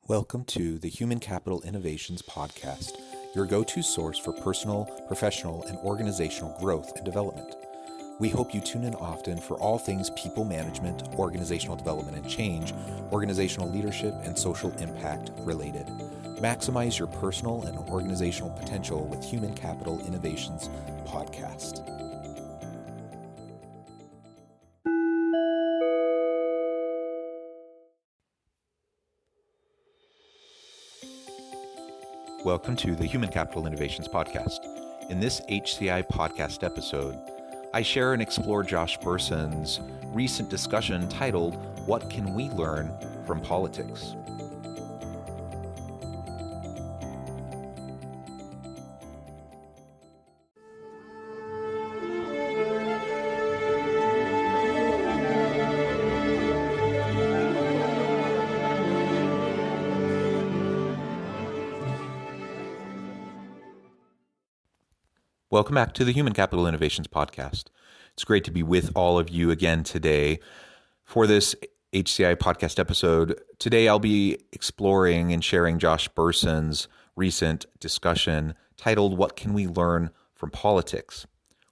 Welcome to the Human Capital Innovations Podcast, your go-to source for personal, professional, and organizational growth and development. We hope you tune in often for all things people management, organizational development and change, organizational leadership, and social impact related. Maximize your personal and organizational potential with Human Capital Innovations Podcast. Welcome to the Human Capital Innovations Podcast. In this HCI podcast episode, I share and explore Josh Bersin's recent discussion titled, "What Can We Learn from Politics?" Welcome back to the Human Capital Innovations Podcast. It's great to be with all of you again today for this HCI podcast episode. Today I'll be exploring and sharing Josh Bersin's recent discussion titled, "What Can We Learn from Politics?"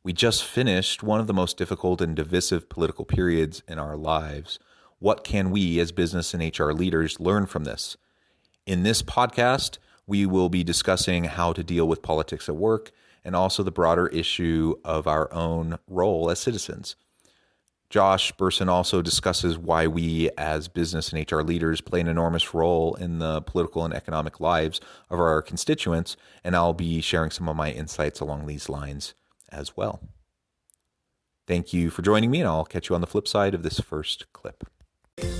We just finished one of the most difficult and divisive political periods in our lives. What can we as business and HR leaders learn from this? In this podcast, we will be discussing how to deal with politics at work and also the broader issue of our own role as citizens. Josh Bersin also discusses why we as business and HR leaders play an enormous role in the political and economic lives of our constituents, and I'll be sharing some of my insights along these lines as well. Thank you for joining me, and I'll catch you on the flip side of this first clip.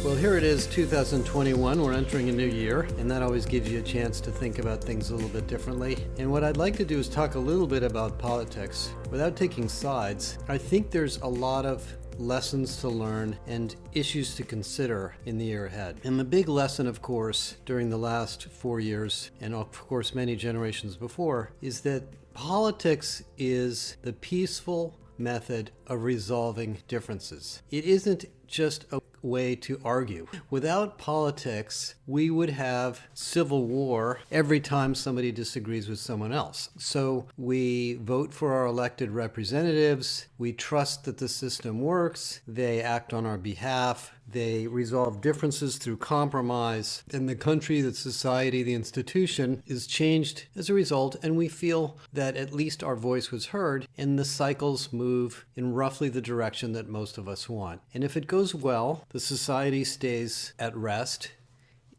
Well, here it is, 2021. We're entering a new year, and that always gives you a chance to think about things a little bit differently. And what I'd like to do is talk a little bit about politics without taking sides. I think there's a lot of lessons to learn and issues to consider in the year ahead. And the big lesson, of course, during the last 4 years, and of course many generations before, is that politics is the peaceful method of resolving differences. It isn't just a way to argue. Without politics, we would have civil war every time somebody disagrees with someone else. So we vote for our elected representatives, we trust that the system works, they act on our behalf, they resolve differences through compromise, and the country, the society, the institution is changed as a result, and we feel that at least our voice was heard, and the cycles move in roughly the direction that most of us want. And if it goes well, the society stays at rest,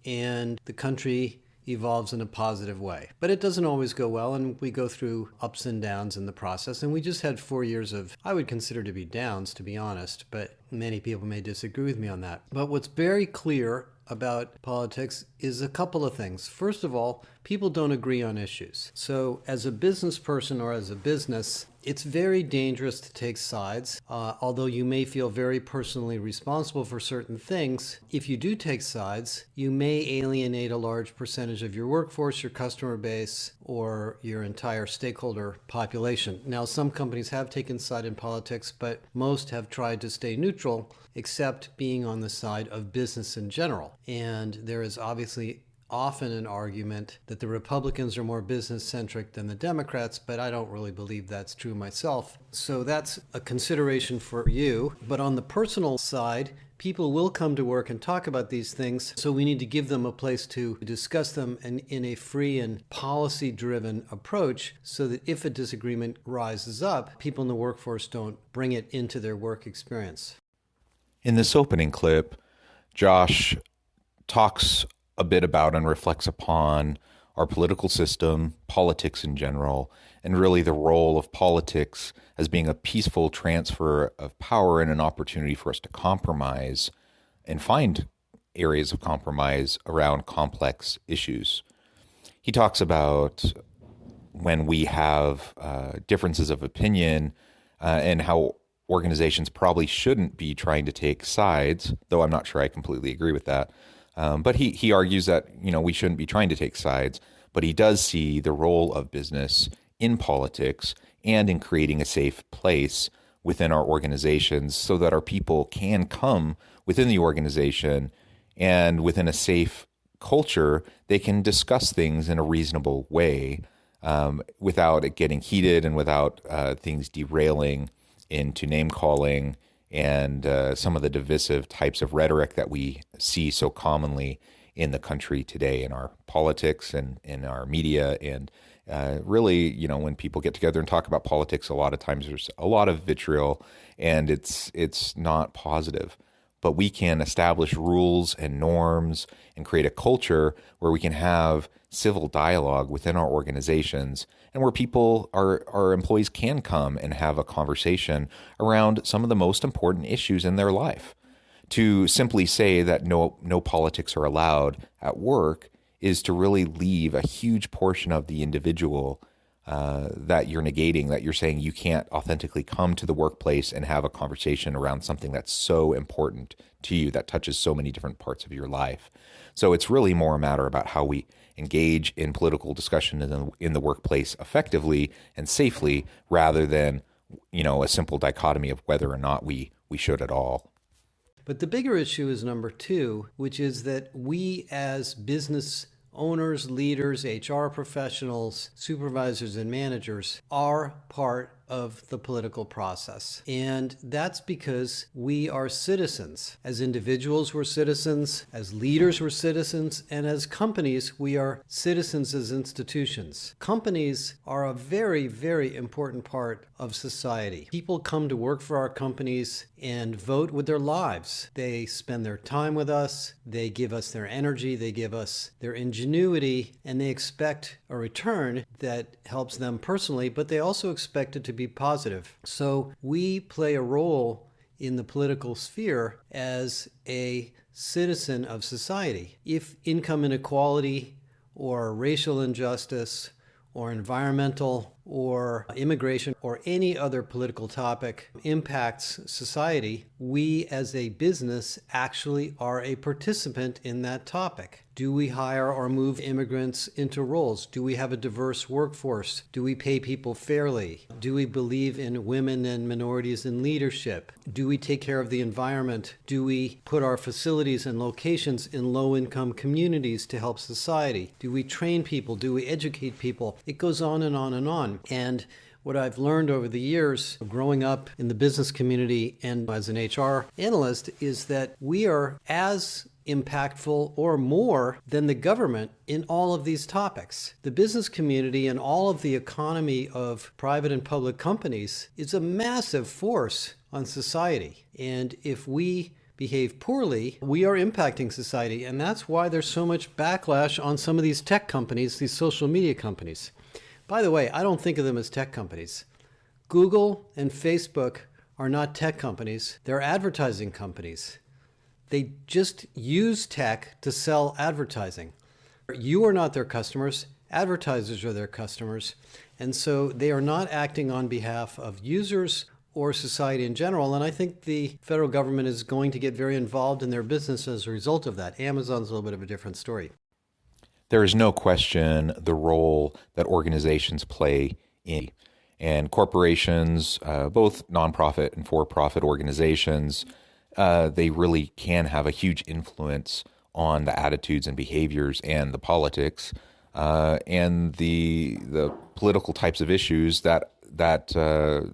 and the country evolves in a positive way. But it doesn't always go well, and we go through ups and downs in the process. And we just had 4 years of, I would consider to be downs, to be honest, but many people may disagree with me on that. But what's very clear about politics is a couple of things. First of all, people don't agree on issues. So as a business person or as a business, it's very dangerous to take sides. Although you may feel very personally responsible for certain things, if you do take sides, you may alienate a large percentage of your workforce, your customer base, or your entire stakeholder population. Now, some companies have taken side in politics, but most have tried to stay neutral, except being on the side of business in general. And there is obviously often an argument that the Republicans are more business-centric than the Democrats, but I don't really believe that's true myself. So that's a consideration for you. But on the personal side, people will come to work and talk about these things, so we need to give them a place to discuss them and in a free and policy-driven approach so that if a disagreement rises up, people in the workforce don't bring it into their work experience. In this opening clip, Josh talks a bit about and reflects upon our political system, politics in general, and really the role of politics as being a peaceful transfer of power and an opportunity for us to compromise and find areas of compromise around complex issues. He talks about when we have differences of opinion and how organizations probably shouldn't be trying to take sides, though I'm not sure I completely agree with that. But he argues that, we shouldn't be trying to take sides, but he does see the role of business in politics and in creating a safe place within our organizations so that our people can come within the organization and within a safe culture, they can discuss things in a reasonable way without it getting heated and without things derailing into name calling and some of the divisive types of rhetoric that we see so commonly in the country today in our politics and in our media. And really, when people get together and talk about politics, a lot of times there's a lot of vitriol and it's not positive. But we can establish rules and norms and create a culture where we can have civil dialogue within our organizations and where people, our employees can come and have a conversation around some of the most important issues in their life. To simply say that no politics are allowed at work is to really leave a huge portion of the individual that you're negating, that you're saying you can't authentically come to the workplace and have a conversation around something that's so important to you, that touches so many different parts of your life. So it's really more a matter about how we engage in political discussion in the workplace effectively and safely, rather than, a simple dichotomy of whether or not we should at all. But the bigger issue is number two, which is that we as business owners, leaders, HR professionals, supervisors, and managers are part of the political process. And that's because we are citizens. As individuals, we're citizens. As leaders, we're citizens. And as companies, we are citizens as institutions. Companies are a very, very important part of society. People come to work for our companies and vote with their lives. They spend their time with us. They give us their energy. They give us their ingenuity. And they expect a return that helps them personally, but they also expect it to be positive. So we play a role in the political sphere as a citizen of society. If income inequality or racial injustice or environmental or immigration or any other political topic impacts society, we as a business actually are a participant in that topic. Do we hire or move immigrants into roles? Do we have a diverse workforce? Do we pay people fairly? Do we believe in women and minorities in leadership? Do we take care of the environment? Do we put our facilities and locations in low-income communities to help society? Do we train people? Do we educate people? It goes on and on and on. And what I've learned over the years, growing up in the business community and as an HR analyst, is that we are as impactful or more than the government in all of these topics. The business community and all of the economy of private and public companies is a massive force on society. And if we behave poorly, we are impacting society. And that's why there's so much backlash on some of these tech companies, these social media companies. By the way, I don't think of them as tech companies. Google and Facebook are not tech companies. They're advertising companies. They just use tech to sell advertising. You are not their customers. Advertisers are their customers. And so they are not acting on behalf of users or society in general. And I think the federal government is going to get very involved in their business as a result of that. Amazon's a little bit of a different story. There is no question the role that organizations play in, and corporations, both nonprofit and for-profit organizations, they really can have a huge influence on the attitudes and behaviors and the politics and the political types of issues that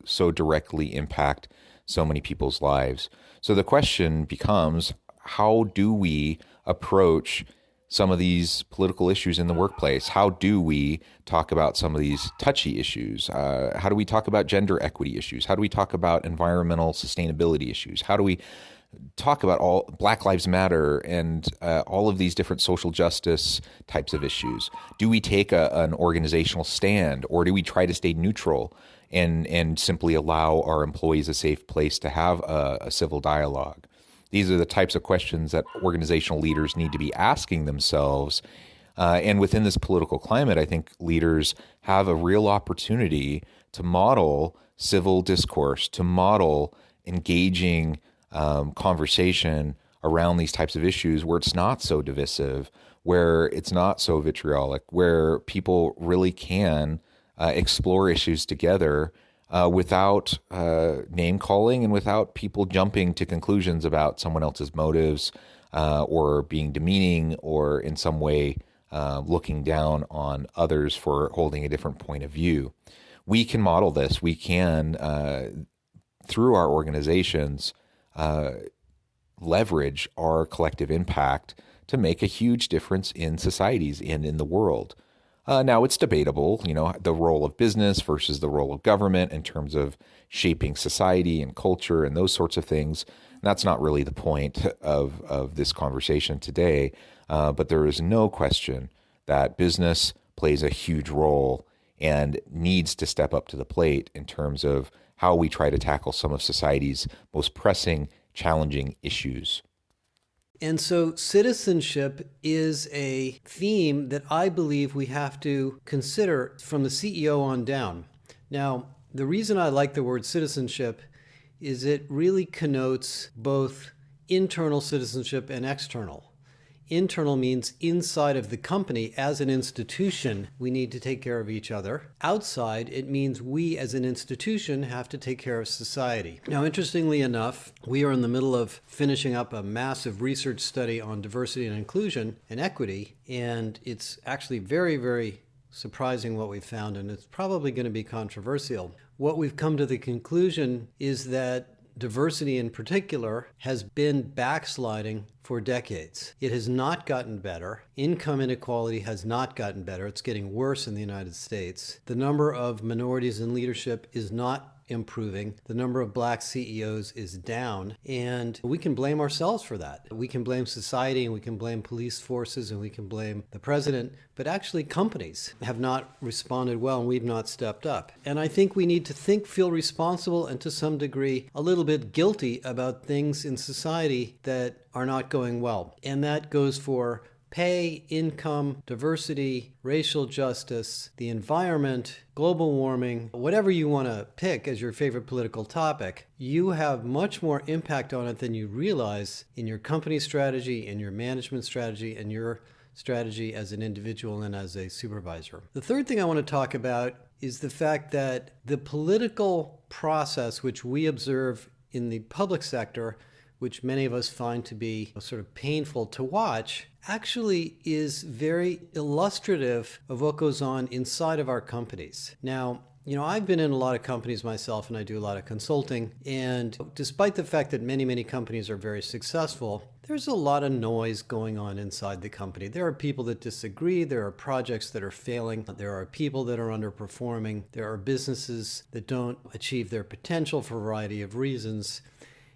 so directly impact so many people's lives. So the question becomes, how do we approach some of these political issues in the workplace? How do we talk about some of these touchy issues? How do we talk about gender equity issues? How do we talk about environmental sustainability issues? How do we talk about all Black Lives Matter and all of these different social justice types of issues? Do we take an organizational stand, or do we try to stay neutral and simply allow our employees a safe place to have a civil dialogue? These are the types of questions that organizational leaders need to be asking themselves. And within this political climate, I think leaders have a real opportunity to model civil discourse, to model engaging conversation around these types of issues where it's not so divisive, where it's not so vitriolic, where people really can explore issues together without name calling and without people jumping to conclusions about someone else's motives or being demeaning or in some way looking down on others for holding a different point of view. We can model this. We can, through our organizations, leverage our collective impact to make a huge difference in societies and in the world. Now, it's debatable, the role of business versus the role of government in terms of shaping society and culture and those sorts of things. And that's not really the point of this conversation today. But there is no question that business plays a huge role and needs to step up to the plate in terms of how we try to tackle some of society's most pressing, challenging issues. And so citizenship is a theme that I believe we have to consider from the CEO on down. Now, the reason I like the word citizenship is it really connotes both internal citizenship and external. Internal means inside of the company as an institution, we need to take care of each other. Outside, it means we as an institution have to take care of society. Now, interestingly enough, we are in the middle of finishing up a massive research study on diversity and inclusion and equity, and it's actually very, very surprising what we found, and it's probably going to be controversial. What we've come to the conclusion is that diversity in particular has been backsliding for decades. It has not gotten better. Income inequality has not gotten better. It's getting worse in the United States. The number of minorities in leadership is not improving. The number of black CEOs is down, and we can blame ourselves for that. We can blame society, and we can blame police forces, and we can blame the president, but actually companies have not responded well, and we've not stepped up. And I think we need to feel responsible and to some degree a little bit guilty about things in society that are not going well. And that goes for pay, income, diversity, racial justice, the environment, global warming, whatever you want to pick as your favorite political topic. You have much more impact on it than you realize in your company strategy, in your management strategy, and your strategy as an individual and as a supervisor. The third thing I want to talk about is the fact that the political process which we observe in the public sector, which many of us find to be sort of painful to watch, actually is very illustrative of what goes on inside of our companies. Now, I've been in a lot of companies myself, and I do a lot of consulting. And despite the fact that many, many companies are very successful, there's a lot of noise going on inside the company. There are people that disagree. There are projects that are failing. There are people that are underperforming. There are businesses that don't achieve their potential for a variety of reasons.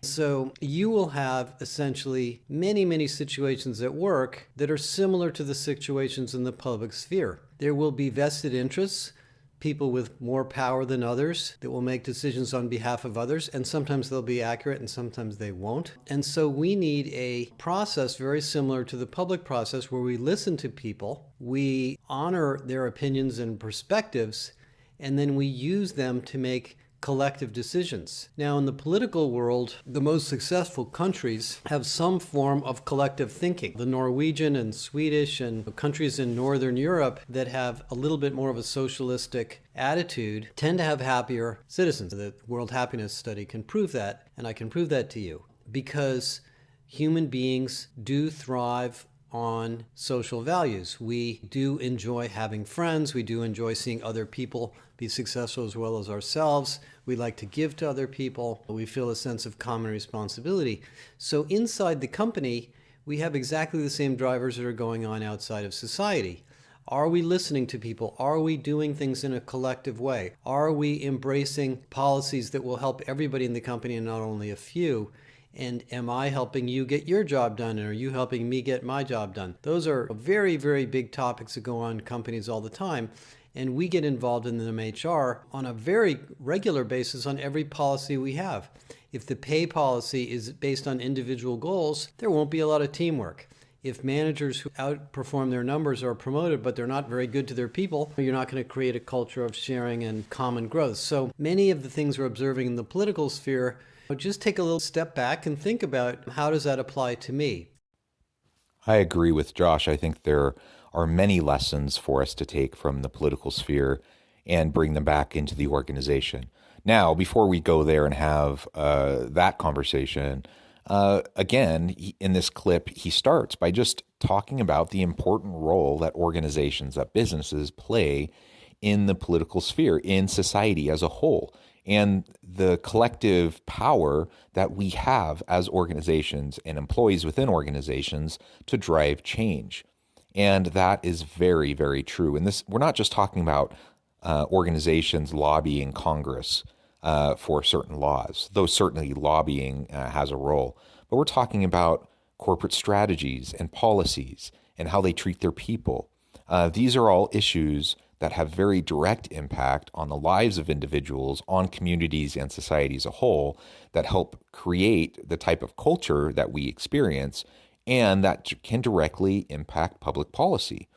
So you will have essentially many, many situations at work that are similar to the situations in the public sphere. There will be vested interests, people with more power than others that will make decisions on behalf of others, and sometimes they'll be accurate and sometimes they won't. And so we need a process very similar to the public process where we listen to people, we honor their opinions and perspectives, and then we use them to make collective decisions. Now, in the political world, the most successful countries have some form of collective thinking. The Norwegian and Swedish and countries in Northern Europe that have a little bit more of a socialistic attitude tend to have happier citizens. The World Happiness Study can prove that, and I can prove that to you, because human beings do thrive on social values. We do enjoy having friends. We do enjoy seeing other people be successful as well as ourselves. We like to give to other people. We feel a sense of common responsibility. So inside the company, we have exactly the same drivers that are going on outside of society. Are we listening to people? Are we doing things in a collective way? Are we embracing policies that will help everybody in the company and not only a few? And am I helping you get your job done? And are you helping me get my job done? Those are very, very big topics that go on in companies all the time. And we get involved in them HR on a very regular basis on every policy we have. If the pay policy is based on individual goals, there won't be a lot of teamwork. If managers who outperform their numbers are promoted, but they're not very good to their people, you're not going to create a culture of sharing and common growth. So many of the things we're observing in the political sphere, just take a little step back and think about, how does that apply to me? I agree with Josh. I think there are many lessons for us to take from the political sphere and bring them back into the organization. Now, before we go there and have that conversation, Again, in this clip, he starts by just talking about the important role that organizations, that businesses play in the political sphere, in society as a whole, and the collective power that we have as organizations and employees within organizations to drive change. And that is very, very true. And this, we're not just talking about organizations lobbying Congress for certain laws, though certainly lobbying has a role. But we're talking about corporate strategies and policies and how they treat their people. These are all issues that have very direct impact on the lives of individuals, on communities and society as a whole, that help create the type of culture that we experience and that can directly impact public policy.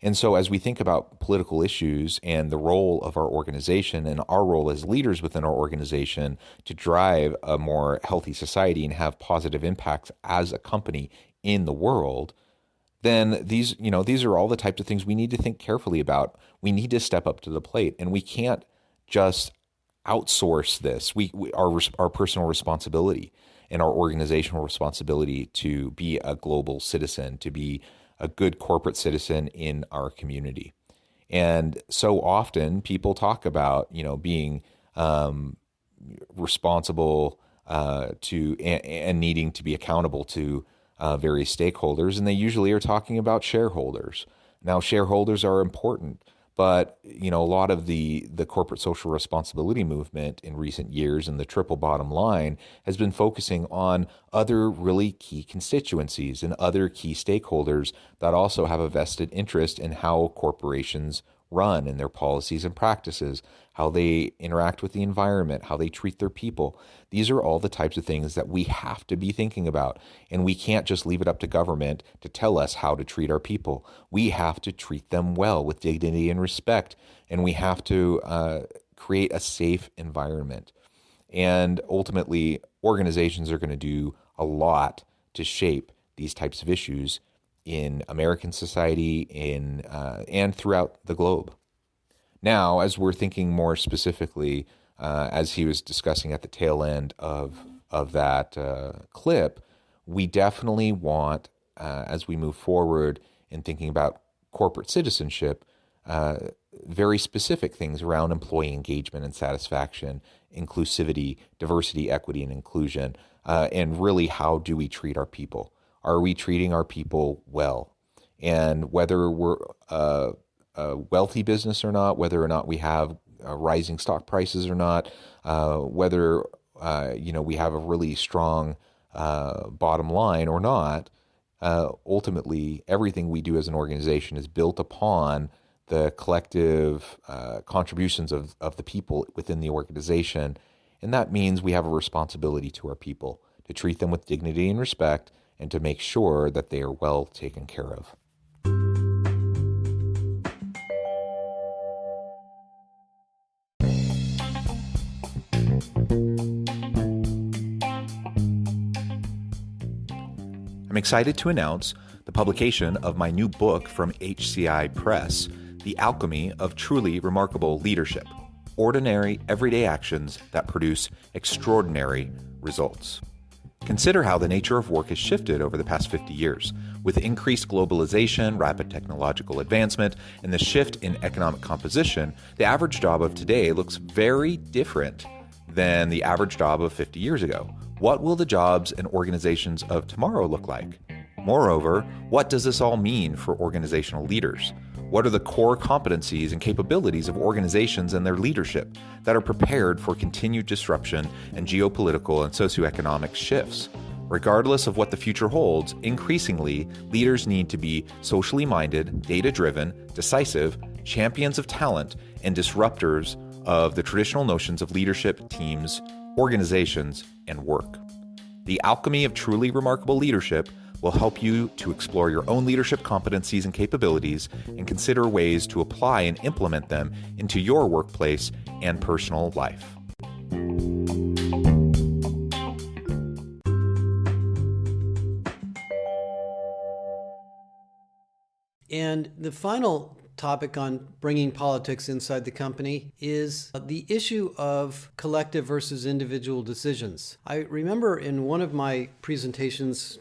And so as we think about political issues and the role of our organization and our role as leaders within our organization to drive a more healthy society and have positive impacts as a company in the world, then these are all the types of things we need to think carefully about. We need to step up to the plate, and we can't just outsource this. Our personal responsibility and our organizational responsibility to be a global citizen, to be a good corporate citizen in our community. And so often people talk about, being responsible and needing to be accountable to various stakeholders, and they usually are talking about shareholders. Now, shareholders are important, but a lot of the corporate social responsibility movement in recent years and the triple bottom line has been focusing on other really key constituencies and other key stakeholders that also have a vested interest in how corporations run and their policies and practices, how they interact with the environment, how they treat their people. These are all the types of things that we have to be thinking about. And we can't just leave it up to government to tell us how to treat our people. We have to treat them well with dignity and respect. And we have to create a safe environment. And ultimately, organizations are going to do a lot to shape these types of issues in American society and throughout the globe. Now, as we're thinking more specifically, as he was discussing at the tail end of that clip, we definitely want, as we move forward in thinking about corporate citizenship, very specific things around employee engagement and satisfaction, inclusivity, diversity, equity, and inclusion, and really how do we treat our people? Are we treating our people well? And whether we're a wealthy business or not, whether or not we have rising stock prices or not, whether we have a really strong bottom line or not, ultimately everything we do as an organization is built upon the collective contributions of the people within the organization. And that means we have a responsibility to our people to treat them with dignity and respect and to make sure that they are well taken care of. I'm excited to announce the publication of my new book from HCI Press, The Alchemy of Truly Remarkable Leadership: Ordinary, Everyday Actions that Produce Extraordinary Results. Consider how the nature of work has shifted over the past 50 years. With increased globalization, rapid technological advancement, and the shift in economic composition, the average job of today looks very different than the average job of 50 years ago. What will the jobs and organizations of tomorrow look like? Moreover, what does this all mean for organizational leaders? What are the core competencies and capabilities of organizations and their leadership that are prepared for continued disruption and geopolitical and socioeconomic shifts? Regardless of what the future holds, increasingly, leaders need to be socially minded, data-driven, decisive, champions of talent, and disruptors of the traditional notions of leadership, teams, organizations, and work. The Alchemy of Truly Remarkable Leadership will help you to explore your own leadership competencies and capabilities and consider ways to apply and implement them into your workplace and personal life. And the final topic on bringing politics inside the company is the issue of collective versus individual decisions. I remember in one of my presentations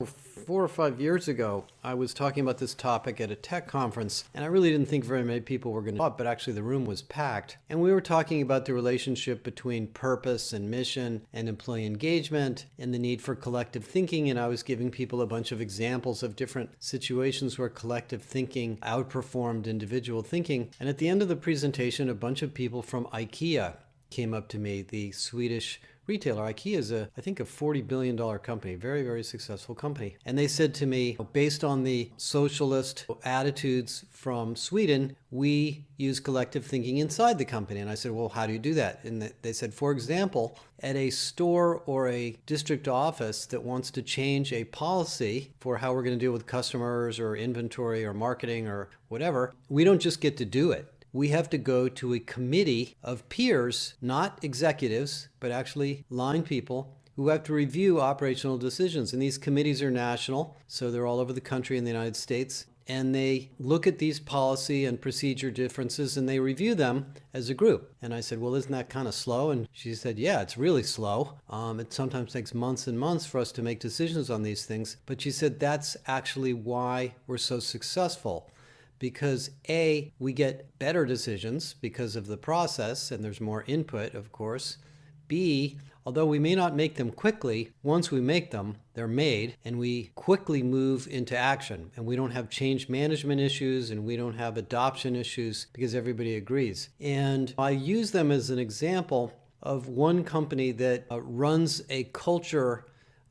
4 or 5 years ago, I was talking about this topic at a tech conference, and I really didn't think very many people were going to but actually the room was packed. And we were talking about the relationship between purpose and mission and employee engagement and the need for collective thinking, and I was giving people a bunch of examples of different situations where collective thinking outperformed individual thinking. And at the end of the presentation, a bunch of people from IKEA came up to me, the Swedish retailer. IKEA is I think a $40 billion company, very, very successful company. And they said to me, based on the socialist attitudes from Sweden, we use collective thinking inside the company. And I said, well, how do you do that? And they said, for example, at a store or a district office that wants to change a policy for how we're going to deal with customers or inventory or marketing or whatever, we don't just get to do it. We have to go to a committee of peers, not executives, but actually line people who have to review operational decisions. And these committees are national, so they're all over the country in the United States. And they look at these policy and procedure differences and they review them as a group. And I said, well, isn't that kind of slow? And she said, yeah, it's really slow. It sometimes takes months and months for us to make decisions on these things. But she said, that's actually why we're so successful. Because A, we get better decisions because of the process, and there's more input, of course. B, although we may not make them quickly, once we make them, they're made, and we quickly move into action. And we don't have change management issues, and we don't have adoption issues because everybody agrees. And I use them as an example of one company that runs a culture.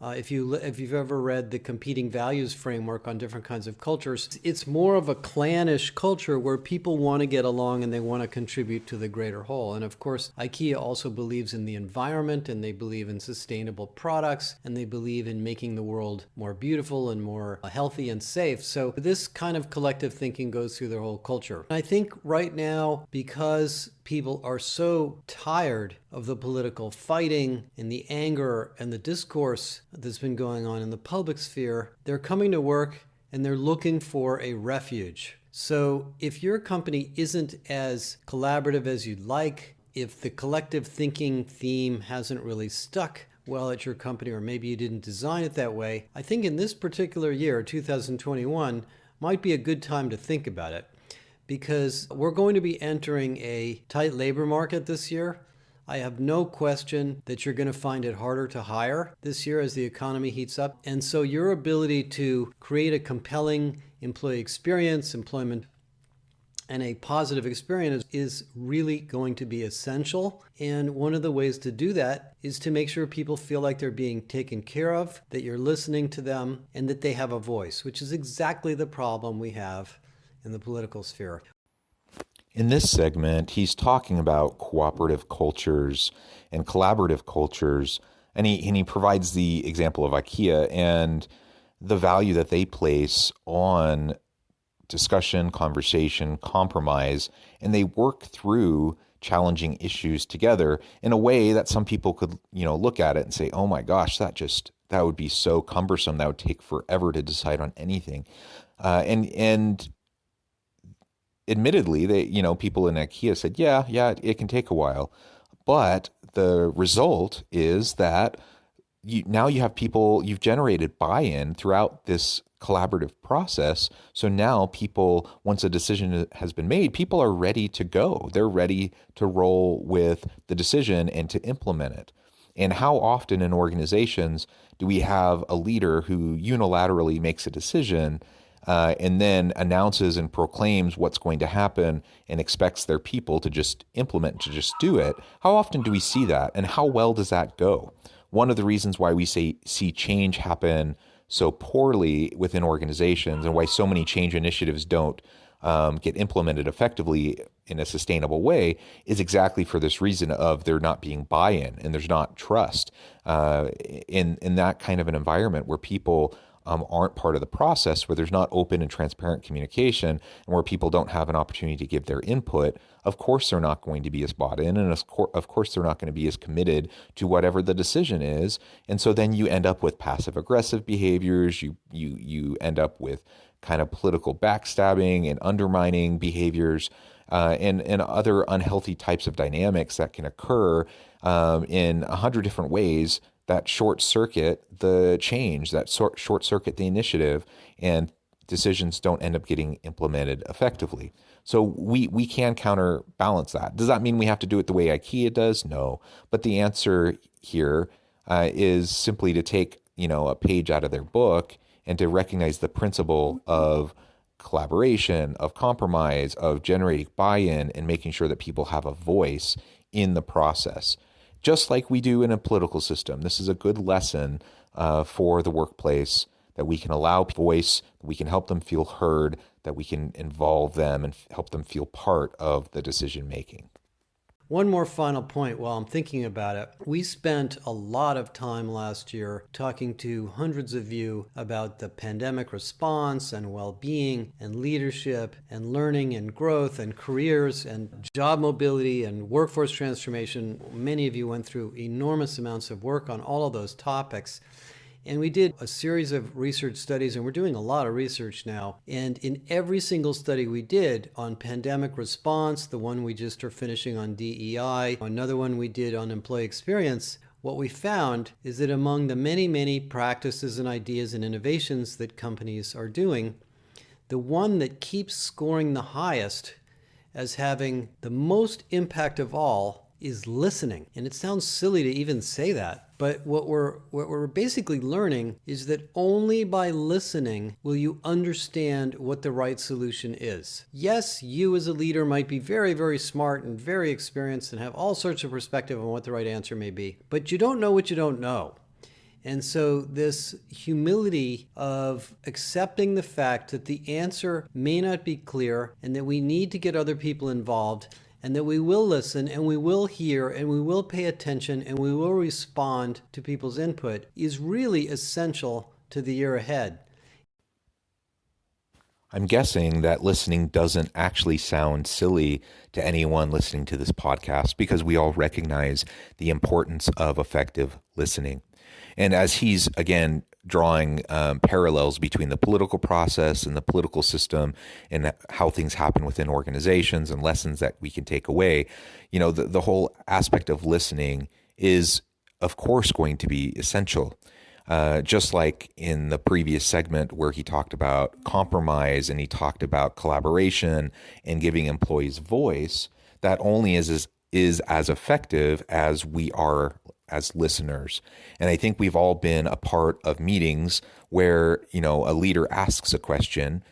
If you've ever read the competing values framework on different kinds of cultures, it's more of a clannish culture where people want to get along and they want to contribute to the greater whole. And of course, IKEA also believes in the environment, and they believe in sustainable products, and they believe in making the world more beautiful and more healthy and safe. So this kind of collective thinking goes through their whole culture. And I think right now, because people are so tired of the political fighting and the anger and the discourse that's been going on in the public sphere, they're coming to work and they're looking for a refuge. So if your company isn't as collaborative as you'd like, if the collective thinking theme hasn't really stuck well at your company, or maybe you didn't design it that way, I think in this particular year, 2021, might be a good time to think about it. Because we're going to be entering a tight labor market this year. I have no question that you're going to find it harder to hire this year as the economy heats up. And so your ability to create a compelling employee experience, employment, and a positive experience is really going to be essential. And one of the ways to do that is to make sure people feel like they're being taken care of, that you're listening to them, and that they have a voice, which is exactly the problem we have in the political sphere. In this segment, he's talking about cooperative cultures and collaborative cultures, and he provides the example of IKEA and the value that they place on discussion, conversation, compromise, and they work through challenging issues together in a way that some people could, look at it and say, oh my gosh, that would be so cumbersome. That would take forever to decide on anything. And admittedly, people in IKEA said, yeah, it can take a while. But the result is that now you have people, you've generated buy-in throughout this collaborative process. So now people, once a decision has been made, people are ready to go. They're ready to roll with the decision and to implement it. And how often in organizations do we have a leader who unilaterally makes a decision and then announces and proclaims what's going to happen and expects their people to just implement, to just do it? How often do we see that, and how well does that go? One of the reasons why we see change happen so poorly within organizations and why so many change initiatives don't get implemented effectively in a sustainable way is exactly for this reason of there not being buy-in and there's not trust in that kind of an environment where people aren't part of the process, where there's not open and transparent communication, and where people don't have an opportunity to give their input, of course they're not going to be as bought in, and of course they're not going to be as committed to whatever the decision is. And so then you end up with passive aggressive behaviors. You end up with kind of political backstabbing and undermining behaviors, and other unhealthy types of dynamics that can occur in 100 different ways that short circuit the change, that short circuit the initiative, and decisions don't end up getting implemented effectively. So we can counterbalance that. Does that mean we have to do it the way IKEA does? No. But the answer here is simply to take a page out of their book and to recognize the principle of collaboration, of compromise, of generating buy-in, and making sure that people have a voice in the process. Just like we do in a political system. This is a good lesson for the workplace, that we can allow voice, that we can help them feel heard, that we can involve them and help them feel part of the decision making. One more final point while I'm thinking about it. We spent a lot of time last year talking to hundreds of you about the pandemic response and well-being and leadership and learning and growth and careers and job mobility and workforce transformation. Many of you went through enormous amounts of work on all of those topics. And we did a series of research studies, and we're doing a lot of research now. And in every single study we did on pandemic response, the one we just are finishing on DEI, another one we did on employee experience, what we found is that among the many, many practices and ideas and innovations that companies are doing, the one that keeps scoring the highest as having the most impact of all is listening. And it sounds silly to even say that, but what we're basically learning is that only by listening will you understand what the right solution is. Yes, you as a leader might be very, very smart and very experienced and have all sorts of perspective on what the right answer may be, but you don't know what you don't know. And so this humility of accepting the fact that the answer may not be clear and that we need to get other people involved, and that we will listen and we will hear and we will pay attention and we will respond to people's input, is really essential to the year ahead. I'm guessing that listening doesn't actually sound silly to anyone listening to this podcast, because we all recognize the importance of effective listening. And as he's, again, drawing parallels between the political process and the political system and how things happen within organizations and lessons that we can take away, the whole aspect of listening is, of course, going to be essential. Just like in the previous segment where he talked about compromise and he talked about collaboration and giving employees voice, that only is as effective as we are as listeners. And I think we've all been a part of meetings where, a leader asks a question,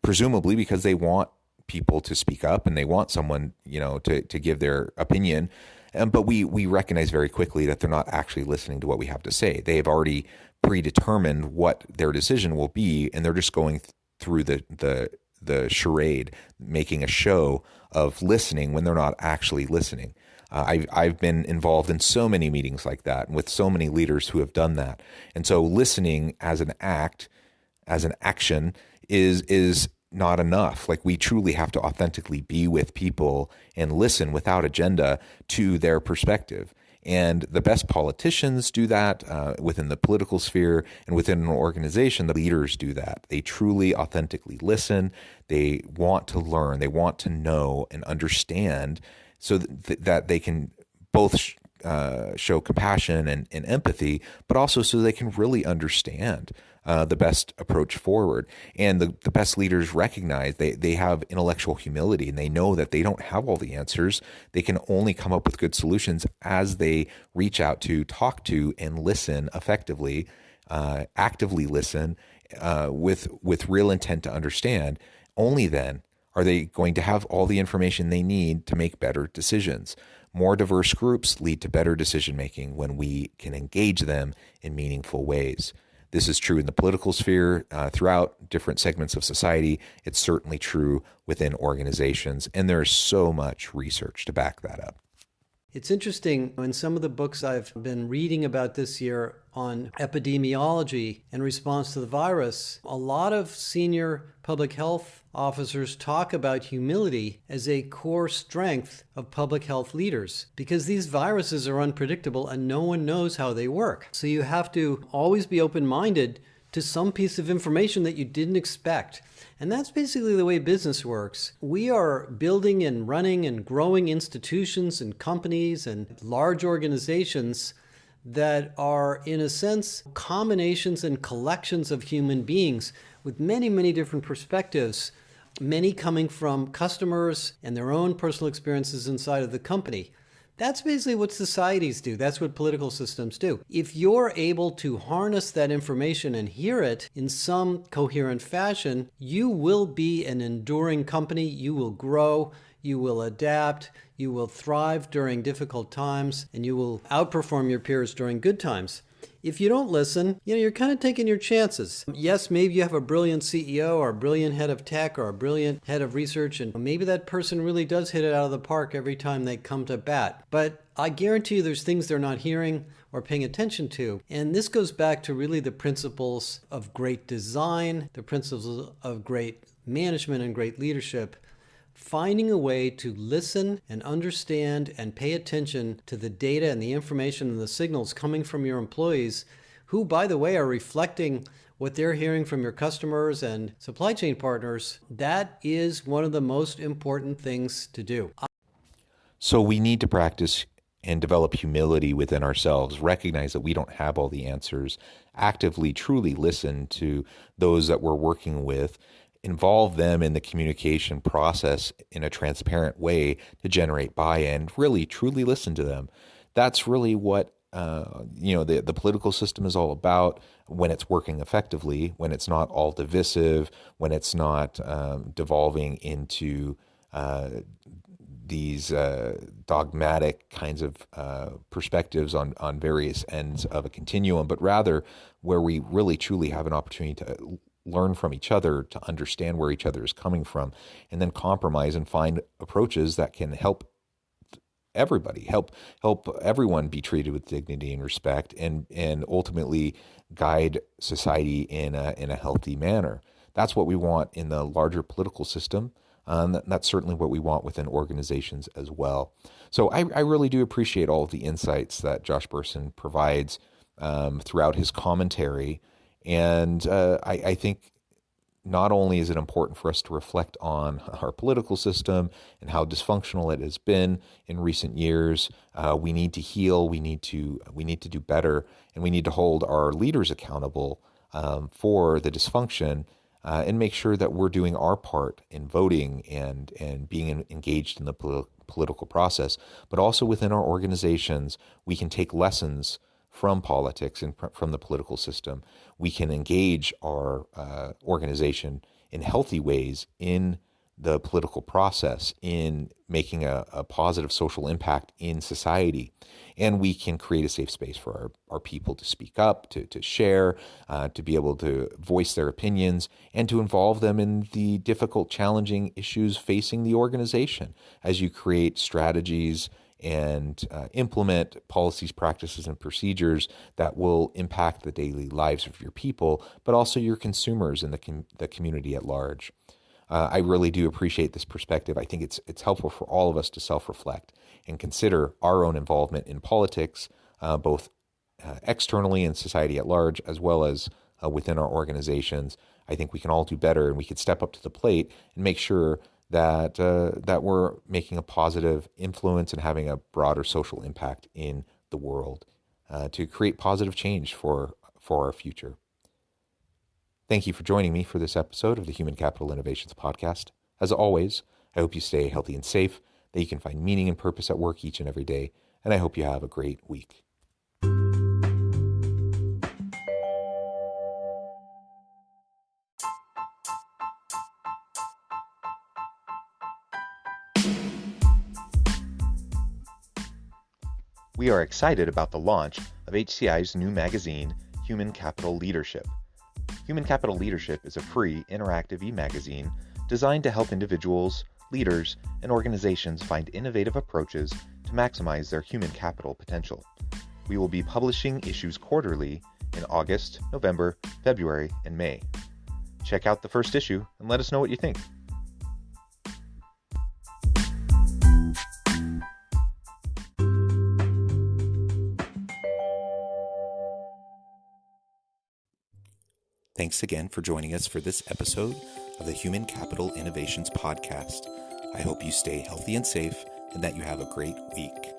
presumably because they want people to speak up and they want someone, to give their opinion. But we recognize very quickly that they're not actually listening to what we have to say. They have already predetermined what their decision will be, and they're just going through the charade, making a show of listening when they're not actually listening. I've been involved in so many meetings like that, and with so many leaders who have done that. And so listening as an action is not enough. Like, we truly have to authentically be with people and listen without agenda to their perspective. And the best politicians do that within the political sphere, and within an organization, the leaders do that. They truly authentically listen. They want to learn. They want to know and understand, so that they can both show compassion and empathy, but also so they can really understand the best approach forward. And the best leaders recognize they have intellectual humility, and they know that they don't have all the answers. They can only come up with good solutions as they reach out to, talk to, and listen effectively, actively listen with real intent to understand. Only then are they going to have all the information they need to make better decisions. More diverse groups lead to better decision-making when we can engage them in meaningful ways. This is true in the political sphere, throughout different segments of society. It's certainly true within organizations, and there's so much research to back that up. It's interesting, in some of the books I've been reading about this year on epidemiology in response to the virus, a lot of senior public health officers talk about humility as a core strength of public health leaders, because these viruses are unpredictable and no one knows how they work. So you have to always be open-minded to some piece of information that you didn't expect. And that's basically the way business works. We are building and running and growing institutions and companies and large organizations that are, in a sense, combinations and collections of human beings with many, many different perspectives, many coming from customers and their own personal experiences inside of the company. That's basically what societies do. That's what political systems do. If you're able to harness that information and hear it in some coherent fashion, you will be an enduring company. You will grow, you will adapt, you will thrive during difficult times, and you will outperform your peers during good times. If you don't listen, you're kind of taking your chances. Yes, maybe you have a brilliant CEO or a brilliant head of tech or a brilliant head of research, and maybe that person really does hit it out of the park every time they come to bat. But I guarantee you there's things they're not hearing or paying attention to. And this goes back to really the principles of great design, the principles of great management and great leadership. Finding a way to listen and understand and pay attention to the data and the information and the signals coming from your employees, who, by the way, are reflecting what they're hearing from your customers and supply chain partners. That is one of the most important things to do. So we need to practice and develop humility within ourselves, recognize that we don't have all the answers, actively, truly listen to those that we're working with, involve them in the communication process in a transparent way to generate buy-in, really truly listen to them. That's really what the political system is all about when it's working effectively, when it's not all divisive, when it's not devolving into these dogmatic kinds of perspectives on various ends of a continuum, but rather where we really truly have an opportunity to learn from each other, to understand where each other is coming from, and then compromise and find approaches that can help everybody, help everyone be treated with dignity and respect, and ultimately guide society in a healthy manner. That's what we want in the larger political system. That's certainly what we want within organizations as well. So I really do appreciate all of the insights that Josh Bersin provides throughout his commentary. And I think not only is it important for us to reflect on our political system and how dysfunctional it has been in recent years, we need to heal, we need to do better, and we need to hold our leaders accountable for the dysfunction and make sure that we're doing our part in voting and being engaged in the political process. But also within our organizations, we can take lessons from politics and from the political system. We can engage our organization in healthy ways in the political process, in making a positive social impact in society. And we can create a safe space for our people to speak up, to share, to be able to voice their opinions, and to involve them in the difficult, challenging issues facing the organization as you create strategies and implement policies, practices, and procedures that will impact the daily lives of your people, but also your consumers and the community at large. I really do appreciate this perspective. I think it's helpful for all of us to self-reflect and consider our own involvement in politics, both externally in society at large, as well as within our organizations. I think we can all do better, and we could step up to the plate and make sure that we're making a positive influence and having a broader social impact in the world to create positive change for our future. Thank you for joining me for this episode of the Human Capital Innovations Podcast. As always, I hope you stay healthy and safe, that you can find meaning and purpose at work each and every day, and I hope you have a great week. We are excited about the launch of HCI's new magazine, Human Capital Leadership. Human Capital Leadership is a free, interactive e-magazine designed to help individuals, leaders, and organizations find innovative approaches to maximize their human capital potential. We will be publishing issues quarterly in August, November, February, and May. Check out the first issue and let us know what you think. Thanks again for joining us for this episode of the Human Capital Innovations Podcast. I hope you stay healthy and safe and that you have a great week.